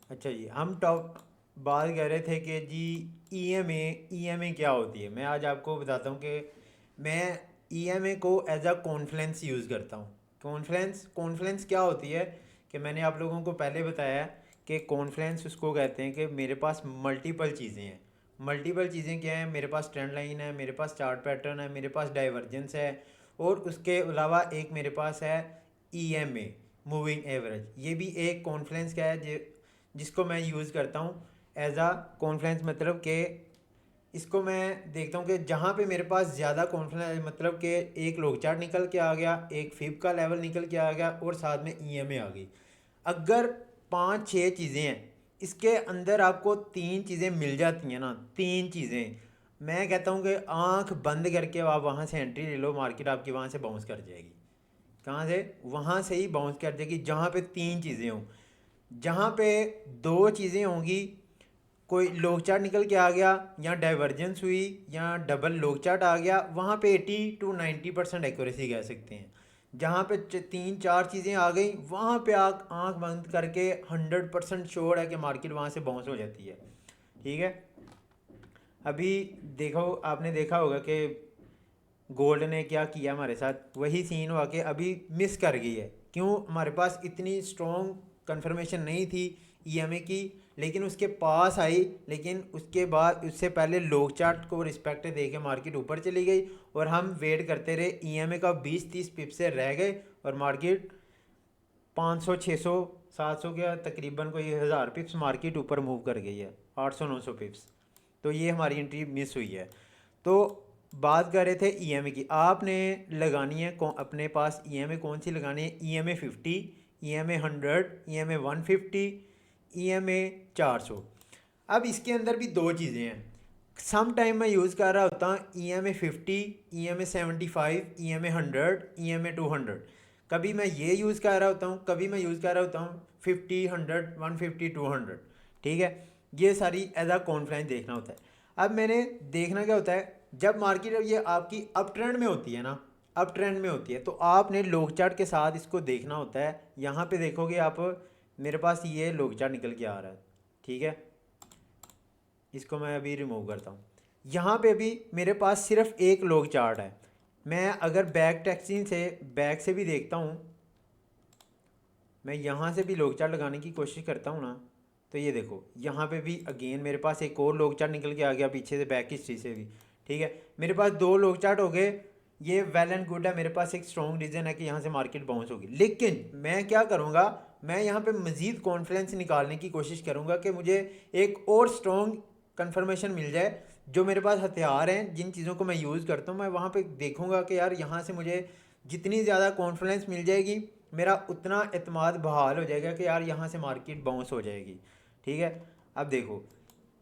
अच्छा जी, हम टॉप बात कर रहे थे कि जी ईएमए क्या होती है। मैं आज आपको बताता हूँ कि मैं ईएमए को एज अ कॉन्फ्लेंस यूज़ करता हूँ। कॉन्फ्लेंस कॉन्फ्लेंस क्या होती है कि मैंने आप लोगों को पहले बताया कि कॉन्फ्लेंस उसको कहते हैं कि मेरे पास मल्टीपल चीज़ें हैं। मल्टीपल चीज़ें क्या हैं? मेरे पास ट्रेंड लाइन है, मेरे पास चार्ट पैटर्न है, मेरे पास डाइवर्जेंस है, और उसके अलावा एक मेरे पास है ईएमए, मूविंग एवरेज। ये भी एक कॉन्फ्लेंस क्या है जिसको मैं यूज़ करता हूँ एज अ कॉन्फ्लेंस। मतलब कि इसको मैं देखता हूँ कि जहाँ पे मेरे पास ज़्यादा कॉन्फिडेंस, मतलब कि एक लोग चार्ट निकल के आ गया, एक फिब का लेवल निकल के आ गया, और साथ में ईएमए आ गई। अगर पांच छः चीज़ें हैं, इसके अंदर आपको तीन चीज़ें मिल जाती हैं ना, तीन चीज़ें, मैं कहता हूँ कि आंख बंद करके आप वहाँ से एंट्री ले लो, मार्केट आपकी वहाँ से बाउंस कर जाएगी। कहाँ से? वहाँ से ही बाउंस कर जाएगी जहाँ पे तीन चीज़ें हों। जहाँ पे दो चीज़ें होंगी, कोई लोग चार्ट निकल के आ गया, या डाइवर्जेंस हुई, या डबल लोग चार्ट आ गया, वहाँ पे 80 to 90% एक्यूरेसी कह सकते हैं। जहाँ पे तीन चार चीज़ें आ गई, वहाँ पे आँख आँख बंद करके 100% श्योर है कि मार्केट वहाँ से बाउंस हो जाती है। ठीक है। अभी देखो, आपने देखा होगा कि गोल्ड ने क्या किया हमारे साथ, वही सीन हुआ कि अभी मिस कर गई है। क्यों? हमारे पास इतनी स्ट्रॉन्ग कंफर्मेशन नहीं थी ईएमए की, लेकिन उसके पास आई। लेकिन उसके बाद, उससे पहले लोग चार्ट को रिस्पेक्ट दे के मार्केट ऊपर चली गई, और हम वेट करते रहे ईएमए का 20-30 पिप से रह गए, और मार्केट 500 600 700 के तकरीबन कोई 1000 पिप्स मार्केट ऊपर मूव कर गई है, 800 900 पिप्स। तो ये हमारी एंट्री मिस हुई है। तो बात कर रहे थे ईएमए की। आपने लगानी है अपने पास ईएमए कौन सी लगानी है? EMA 50, EMA 100, EMA 150, EMA 400। अब इसके अंदर भी दो चीज़ें हैं। सम टाइम मैं यूज़ कर रहा होता हूँ ईएमए 50, ईएमए 75, ईएमए 100, ईएमए 200। कभी मैं ये यूज़ कर रहा होता हूँ, कभी मैं यूज़ कर रहा होता हूँ 50, 100, 150, 200। ठीक है। ये सारी एज अ कॉन्फ्रेंस देखना होता है। अब मैंने देखना क्या होता है, जब मार्केट ये आपकी अप ट्रेंड में होती है ना, अप ट्रेंड में होती है, तो आपने लोग चार्ट के साथ इसको देखना होता है। यहाँ पे देखोगे आप, मेरे पास ये लोग चार्ट निकल के आ रहा है। ठीक है। इसको मैं अभी रिमूव करता हूँ। यहाँ पे अभी मेरे पास सिर्फ एक लोग चार्ट है। मैं अगर बैक टैक्सिंग से, बैक से भी देखता हूँ, मैं यहाँ से भी लोग चार्ट लगाने की कोशिश करता हूँ ना, तो ये देखो यहाँ पे भी अगेन मेरे पास एक और लोग चार्ट निकल के आ गया पीछे से, बैक हिस्ट्री से भी। ठीक है। मेरे पास दो लोग चार्ट हो गए। ये वेल एंड गुड है, मेरे पास एक स्ट्रॉन्ग रीज़न है कि यहाँ से मार्केट बाउंस होगी। लेकिन मैं क्या करूँगा, मैं यहाँ पे मज़ीद कॉन्फिडेंस निकालने की कोशिश करूँगा कि मुझे एक और स्ट्रॉन्ग कंफर्मेशन मिल जाए। जो मेरे पास हथियार हैं, जिन चीज़ों को मैं यूज़ करता हूँ, मैं वहाँ पे देखूँगा कि यार यहाँ से मुझे जितनी ज़्यादा कॉन्फिडेंस मिल जाएगी, मेरा उतना एतमाद बहाल हो जाएगा कि यार यहाँ से मार्केट बाउंस हो जाएगी। ठीक है। अब देखो,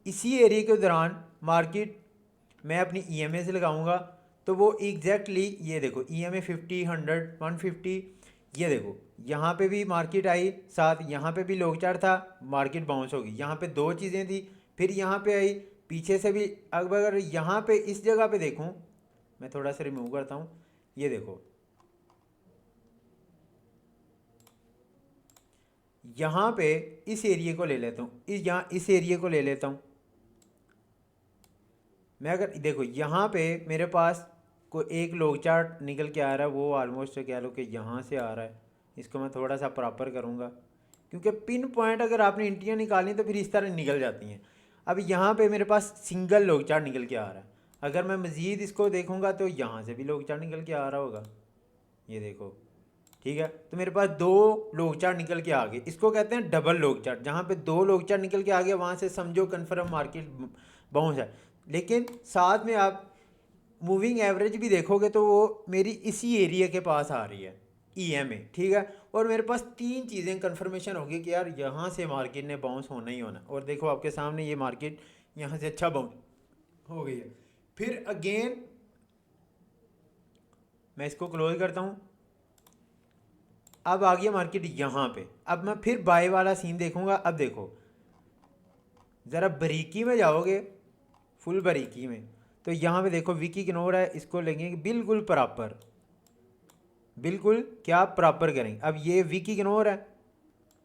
इसी एरिया के दौरान मार्केट, मैं अपनी ईएमए से लगाऊंगा, तो वो एग्जैक्टली ये देखो ईएमए 50, 100, 150। ये देखो यहाँ पे भी मार्केट आई, साथ यहाँ पे भी लोग चार्ट था, मार्केट बाउंस होगी। यहाँ पे दो चीज़ें थी, फिर यहाँ पे आई, पीछे से भी। अब अगर यहाँ पे इस जगह पे देखूँ, मैं थोड़ा सा रिमूव करता हूँ। ये देखो, यहाँ पे इस एरिया को ले लेता हूँ, यहाँ इस एरिया को ले लेता हूँ। मैं अगर देखो यहाँ पे मेरे पास कोई एक लोग चार्ट निकल के आ रहा है, वो ऑलमोस्ट कह लो कि यहाँ से आ रहा है। इसको मैं थोड़ा सा प्रॉपर करूँगा, क्योंकि पिन पॉइंट अगर आपने इंटियाँ निकालनी तो फिर इस तरह निकल जाती हैं। अब यहाँ पे मेरे पास सिंगल लोग चार्ट निकल के आ रहा है। अगर मैं मज़ीद इसको देखूँगा तो यहाँ से भी लोग चार्ट निकल के आ रहा होगा। ये देखो। ठीक है। तो मेरे पास दो लोग चार्ट निकल के आ गए, इसको कहते हैं डबल लोग चार्ट। जहाँ पे दो लोग चार्ट निकल के आ गए, वहाँ से समझो कन्फर्म मार्केट बाउंस है। लेकिन साथ में आप मूविंग एवरेज भी देखोगे तो वो मेरी इसी एरिया के पास आ रही है, ईएमए। ठीक है। और मेरे पास तीन चीज़ें कन्फर्मेशन होगी कि यार यहाँ से मार्केट ने बाउंस होना ही होना। और देखो आपके सामने ये मार्केट यहाँ से अच्छा बाउंस हो गई है। फिर अगेन मैं इसको क्लोज करता हूँ। अब आ गया मार्केट यहाँ पे। अब मैं फिर बाय वाला सीन देखूंगा। अब देखो, ज़रा बारीकी में जाओगे, फुल बारीकी में, तो यहाँ पे देखो विकी इग्नोर है, इसको लेंगे बिल्कुल प्रॉपर। बिल्कुल क्या प्रॉपर करेंगे? अब ये विकी इग्नोर है,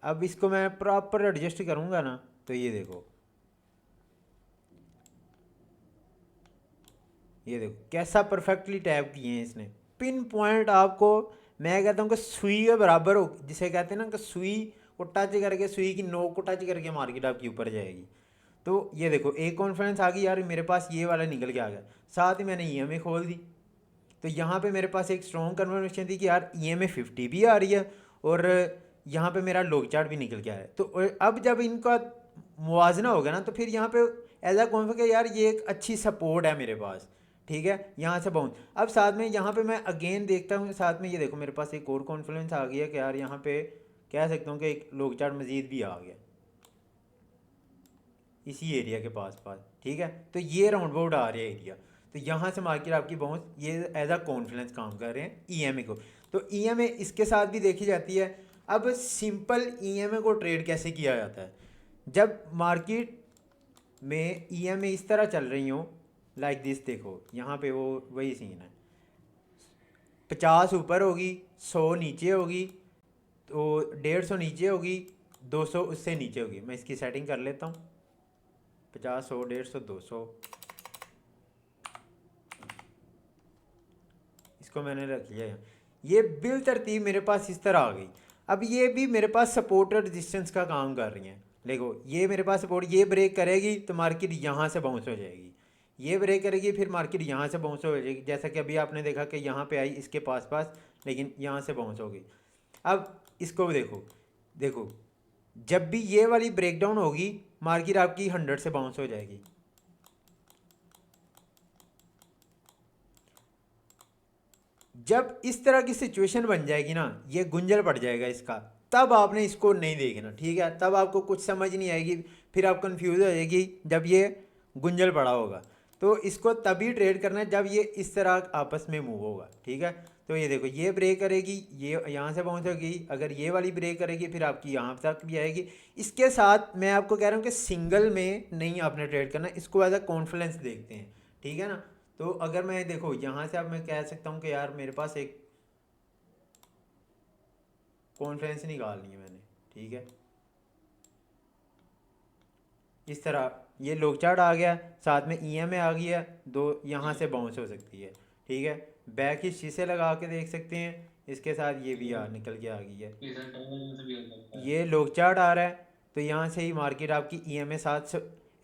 अब इसको मैं प्रॉपर एडजस्ट करूँगा ना, तो ये देखो, ये देखो कैसा परफेक्टली टैप किए हैं इसने। पिन पॉइंट आपको, मैं कहता हूँ कि सुई के बराबर हो, जिसे कहते हैं ना कि सुई को टच करके, सुई की नोक को टच करके मार्केट आपकी ऊपर जाएगी। तो ये देखो एक कॉन्फ्रेंस आ गई यार, मेरे पास ये वाला निकल के आ गया, साथ ही मैंने ईएमए खोल दी। तो यहाँ पे मेरे पास एक स्ट्रॉन्ग कन्फर्मेशन थी कि यार ईएमए 50 भी आ रही है, और यहाँ पे मेरा लॉग चार्ट भी निकल के आया है। तो अब जब इनका मुवाजना होगा ना, तो फिर यहाँ पे एज अ कॉन्फिगर यार ये एक अच्छी सपोर्ट है मेरे पास, ठीक है, यहाँ से बाउंस। अब साथ में यहाँ पे मैं अगेन देखता हूँ, साथ में ये देखो मेरे पास एक और कॉन्फिडेंस आ गया कि यार यहाँ पे कह सकता हूँ कि एक लॉग चार्ट मजीद भी आ गया इसी एरिया के पास पास, ठीक है। तो ये राउंड अबाउट आ रहा है एरिया, तो यहाँ से मार्केट आपकी बाउंस, ये एज अ कॉन्फिडेंस काम कर रहे हैं ईएमए को। तो ईएमए इसके साथ भी देखी जाती है। अब सिंपल ईएमए को ट्रेड कैसे किया जाता है, जब मार्केट में ईएमए इस तरह चल रही हो, लाइक दिस, देखो यहाँ पे वो वही सीन है, 50 ऊपर होगी, 100 नीचे होगी, तो 150 नीचे होगी, 200 उससे नीचे होगी। मैं इसकी सेटिंग कर लेता हूँ, 50, 100, 150, 200, इसको मैंने रख लिया यहाँ। ये बिल तरतीब मेरे पास इस तरह आ गई। अब ये भी मेरे पास सपोर्ट और रेजिस्टेंस का काम कर रही हैं। देखो ये मेरे पास सपोर्ट, ये ब्रेक करेगी तो मार्केट यहाँ से बाउंस हो जाएगी, ये ब्रेक करेगी फिर मार्केट यहाँ से बाउंस हो जाएगी, जैसा कि अभी आपने देखा कि यहाँ पे आई इसके पास पास, लेकिन यहाँ से बाउंस हो गई। अब इसको भी देखो, देखो जब भी ये वाली ब्रेकडाउन होगी, मार्केट आपकी 100 से बाउंस हो जाएगी। जब इस तरह की सिचुएशन बन जाएगी ना, ये गुंजल पड़ जाएगा इसका, तब आपने इसको नहीं देखना, ठीक है, तब आपको कुछ समझ नहीं आएगी, फिर आप कंफ्यूज हो जाएगी जब ये गुंजल पड़ा होगा। तो इसको तभी ट्रेड करना है जब ये इस तरह आपस में मूव होगा, ठीक है। तो ये देखो ये ब्रेक करेगी, ये यहाँ से बाउंस होगी, अगर ये वाली ब्रेक करेगी फिर आपकी यहाँ तक भी आएगी। इसके साथ मैं आपको कह रहा हूँ कि सिंगल में नहीं आपने ट्रेड करना, इसको एज अ कॉन्फ्लुएंस देखते हैं, ठीक है ना। तो अगर मैं देखो यहाँ से, अब मैं कह सकता हूँ कि यार मेरे पास एक कॉन्फ्रेंस निकालनी है मैंने, ठीक है, इस तरह ये लोग चार्ट आ गया, साथ में ईएमए आ गया, दो यहाँ से बाउंस हो सकती है, ठीक है। बैक ही शीशे लगा के देख सकते हैं, इसके साथ ये भी निकल के आ गई है, ये लोग चार्ट आ रहा है। तो यहाँ से ही मार्केट आपकी ईएमए साथ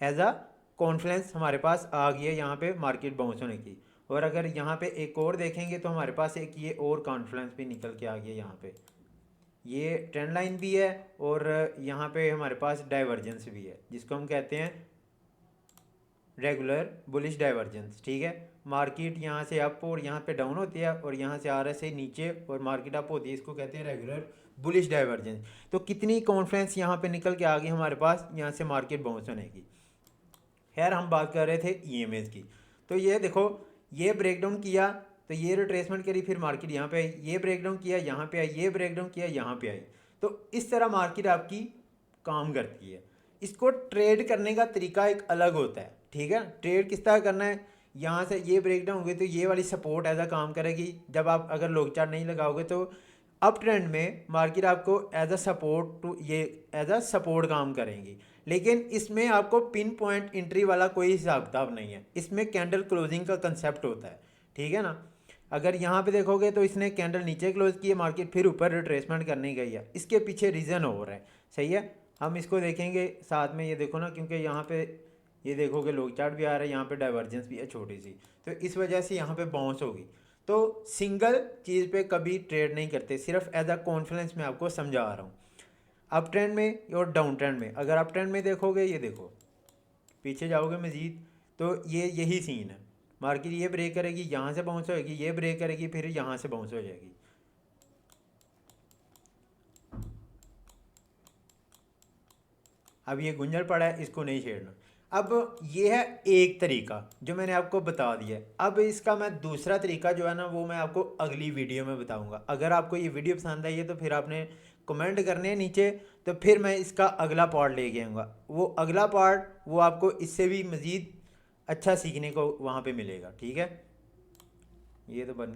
एज अ कॉन्फ्लुएंस हमारे पास आ गई है यहाँ पे मार्केट बाउंस होने की। और अगर यहाँ पे एक और देखेंगे तो हमारे पास एक ये और कॉन्फ्लुएंस भी निकल के आ गया यहाँ पे, ये ट्रेंड लाइन भी है, और यहाँ पे हमारे पास डाइवर्जेंस भी है, जिसको हम कहते हैं रेगुलर बुलिश डाइवर्जेंस, ठीक है। मार्केट यहाँ से अप और यहाँ पे डाउन होती है, और यहाँ से आर एस आई नीचे और मार्केट अप होती है, इसको कहते हैं रेगुलर बुलिश डाइवर्जेंस। तो कितनी कॉन्फ्रेंस यहाँ पे निकल के आ गई हमारे पास यहाँ से मार्केट बाउंस होने की। खैर हम बात कर रहे थे ईएमएस की। तो ये देखो ये ब्रेकडाउन किया, तो ये रिट्रेसमेंट करी, फिर मार्केट यहाँ पे आई, ये ब्रेकडाउन किया यहाँ पे आई, ये ब्रेकडाउन किया यहाँ पे आई। तो इस तरह मार्केट आपकी काम करती है। इसको ट्रेड करने का तरीका एक अलग होता है, ठीक है। ट्रेड किस तरह करना है, यहाँ से ये ब्रेकडाउन हुई तो ये वाली सपोर्ट ऐसा काम करेगी, जब आप अगर लॉन्ग चार्ट नहीं लगाओगे तो अप ट्रेंड में मार्केट आपको एज अ सपोर्ट टू, ये एज अ सपोर्ट काम करेंगी। लेकिन इसमें आपको पिन पॉइंट एंट्री वाला कोई हिसाब किताब नहीं है, इसमें कैंडल क्लोजिंग का कंसेप्ट होता है, ठीक है ना। अगर यहाँ पे देखोगे तो इसने कैंडल नीचे क्लोज की है, मार्केट फिर ऊपर रिट्रेसमेंट करने गई है, इसके पीछे रीज़न हो रहा है, सही है। हम इसको देखेंगे साथ में, ये देखो ना, क्योंकि यहाँ पे ये देखोगे लॉन्ग चार्ट भी आ रहा है, यहाँ पे डाइवर्जेंस भी है छोटी सी, तो इस वजह से यहाँ पे बाउंस होगी। तो सिंगल चीज़ पे कभी ट्रेड नहीं करते, सिर्फ एज अ कॉन्फिडेंस मैं आपको समझा रहा हूँ। अप ट्रेंड में और डाउन ट्रेंड में, अगर अप ट्रेंड में देखोगे, ये देखो पीछे जाओगे मज़ीद, तो ये यही सीन है, मार्केट ये ब्रेक करेगी, यहाँ से बाउंस होएगी, ये ब्रेक करेगी, फिर यहाँ से बाउंस हो जाएगी। अब ये गुंजल पड़ा है, इसको नहीं छेड़ना। अब ये है एक तरीका जो मैंने आपको बता दिया है। अब इसका मैं दूसरा तरीका जो है ना, वो मैं आपको अगली वीडियो में बताऊंगा। अगर आपको ये वीडियो पसंद आई है तो फिर आपने कमेंट करने हैं नीचे, तो फिर मैं इसका अगला पार्ट लेके आऊँगा। वो अगला पार्ट वो आपको इससे भी मज़ीद अच्छा सीखने को वहाँ पे मिलेगा, ठीक है। ये तो बन